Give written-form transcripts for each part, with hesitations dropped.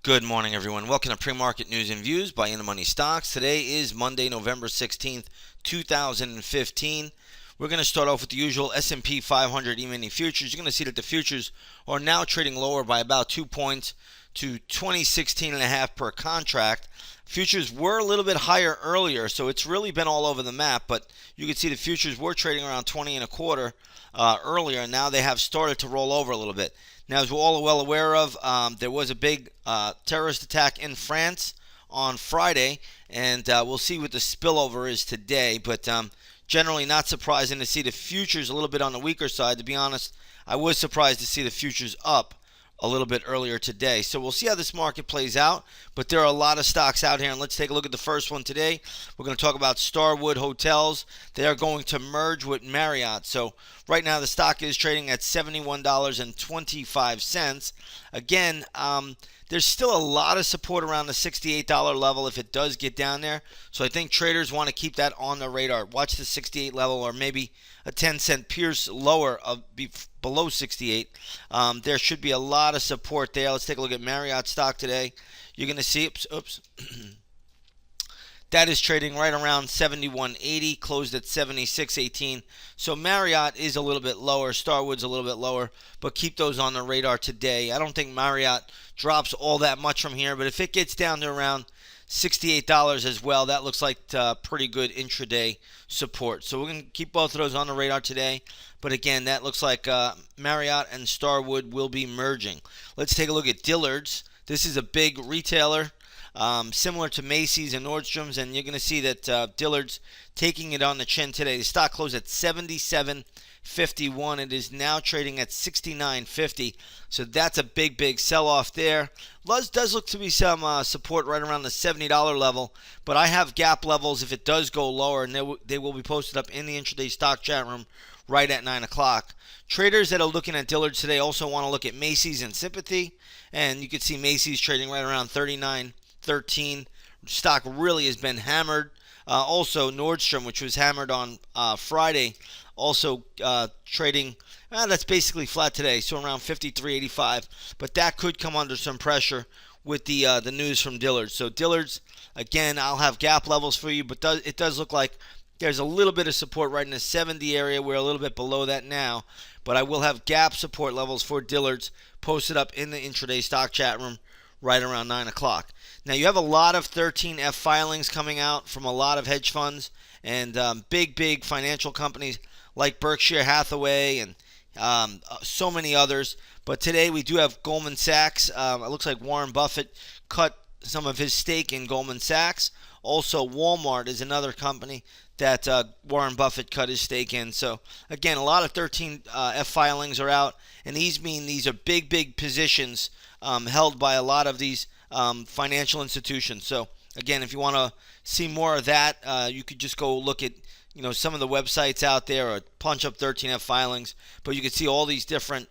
Good morning, everyone. Welcome to Pre-Market News and Views by InTheMoneyStocks. Today is Monday, November 16th, 2015. We're going to start off with the usual S&P 500 E-mini futures. You're going to see that the futures are now trading lower by about 2 points to 2016.5 per contract. Futures were a little bit higher earlier, so it's really been all over the map, but you can see the futures were trading around 20 and a quarter earlier, and now they have started to roll over a little bit. Now, as we're all well aware of, there was a big terrorist attack in France on Friday, and we'll see what the spillover is today. But generally not surprising to see the futures a little bit on the weaker side. To be honest, I was surprised to see the futures up a little bit earlier today. So we'll see how this market plays out, but there are a lot of stocks out here, and let's take a look at the first one today. We're going to talk about Starwood Hotels. They are going to merge with Marriott. So right now the stock is trading at $71.25. Again, there's still a lot of support around the $68 level if it does get down there. So I think traders want to keep that on the radar. Watch the 68 level, or maybe a 10-cent pierce lower of below 68. There should be a lot of support there. Let's take a look at Marriott stock today. You're going to see, oops. That is trading right around 71.80, closed at 76.18. So Marriott is a little bit lower, Starwood's a little bit lower, but keep those on the radar today. I don't think Marriott drops all that much from here, but if it gets down to around $68 as well, that looks like pretty good intraday support. So we're going to keep both of those on the radar today. But again, that looks like Marriott and Starwood will be merging. Let's take a look at Dillard's. This is a big retailer, similar to Macy's and Nordstrom's, and you're going to see that Dillard's taking it on the chin today. The stock closed at $77.51. It is now trading at $69.50. So that's a big sell-off there. Does look to be some support right around the $70 level, but I have gap levels if it does go lower, and they will be posted up in the intraday stock chat room right at 9 o'clock. Traders that are looking at Dillard's today also want to look at Macy's and Sympathy, and you can see Macy's trading right around $39.13. Stock really has been hammered. Also, Nordstrom, which was hammered on Friday, also trading. That's basically flat today, so around $53.85. But that could come under some pressure with the news from Dillard's. So Dillard's, again, I'll have gap levels for you, but it does look like there's a little bit of support right in the 70 area. We're a little bit below that now, but I will have gap support levels for Dillard's posted up in the intraday stock chat room right around 9 o'clock. Now, you have a lot of 13F filings coming out from a lot of hedge funds and big financial companies like Berkshire Hathaway and so many others. But today we do have Goldman Sachs. It looks like Warren Buffett cut some of his stake in Goldman Sachs. Also, Walmart is another company that Warren Buffett cut his stake in. So, again, a lot of 13F filings are out, and these are big positions held by a lot of these financial institutions. So, again, if you want to see more of that, you could just go look at some of the websites out there or punch up 13F filings. But you can see all these different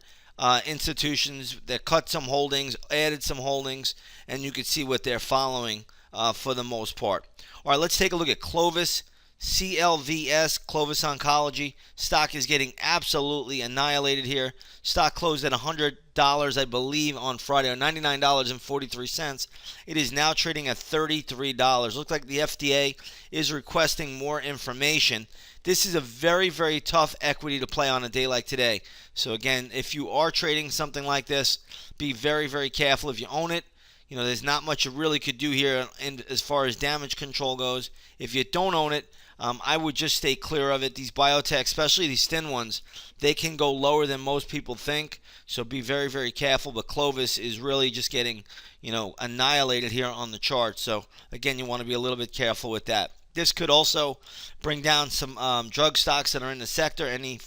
institutions that cut some holdings, added some holdings, and you can see what they're following for the most part. All right, let's take a look at Clovis. CLVS, Clovis Oncology. Stock is getting absolutely annihilated here. Stock closed at $100, I believe, on Friday, or $99.43. It is now trading at $33. Looks like the FDA is requesting more information. This is a very tough equity to play on a day like today. So again, if you are trading something like this, be very careful if you own it. There's not much you really could do here as far as damage control goes. If you don't own it, I would just stay clear of it. These biotech, especially these thin ones, they can go lower than most people think. So be very careful. But Clovis is really just getting, annihilated here on the chart. So again, you want to be a little bit careful with that. This could also bring down some drug stocks that are in the sector. Any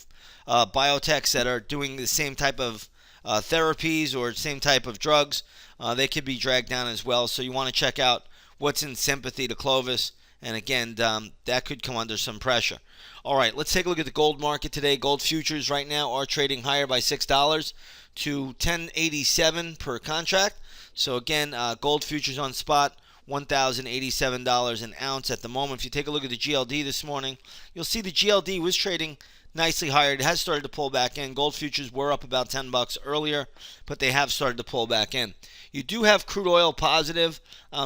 biotechs that are doing the same type of therapies or same type of drugs, they could be dragged down as well. So you want to check out what's in sympathy to Clovis. And again, that could come under some pressure. All right, let's take a look at the gold market today. Gold futures right now are trading higher by $6 to $10.87 per contract. So again, gold futures on spot, $1,087 an ounce at the moment. If you take a look at the GLD this morning, you'll see the GLD was trading nicely higher. It has started to pull back in. Gold futures were up about $10 earlier, but they have started to pull back in. You do have crude oil positive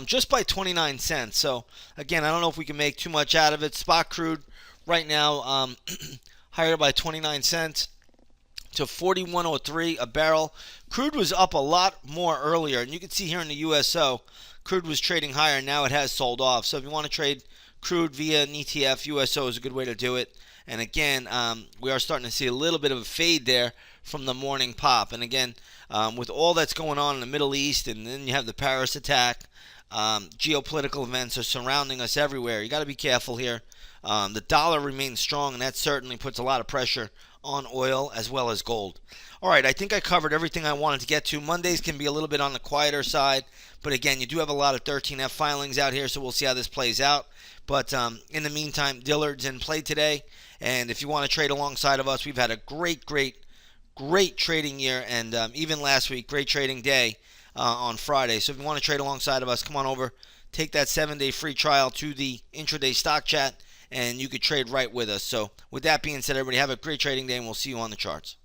just by 29 cents. So, again, I don't know if we can make too much out of it. Spot crude right now higher by 29 cents to 41.03 a barrel. Crude was up a lot more earlier, and you can see here in the USO, crude was trading higher. Now it has sold off. So if you want to trade crude via an ETF, USO is a good way to do it. And again, we are starting to see a little bit of a fade there from the morning pop. And again, with all that's going on in the Middle East, and then you have the Paris attack, geopolitical events are surrounding us everywhere. You got to be careful here. The dollar remains strong, and that certainly puts a lot of pressure on oil as well as gold. All right, I think I covered everything I wanted to get to. Mondays can be a little bit on the quieter side, but again, you do have a lot of 13F filings out here, so we'll see how this plays out. But in the meantime, Dillard's in play today, and if you want to trade alongside of us, we've had a great trading year, and even last week, great trading day on Friday. So if you want to trade alongside of us, come on over, take that 7-day free trial to the intraday stock chat, and you could trade right with us. So with that being said, everybody have a great trading day, and we'll see you on the charts.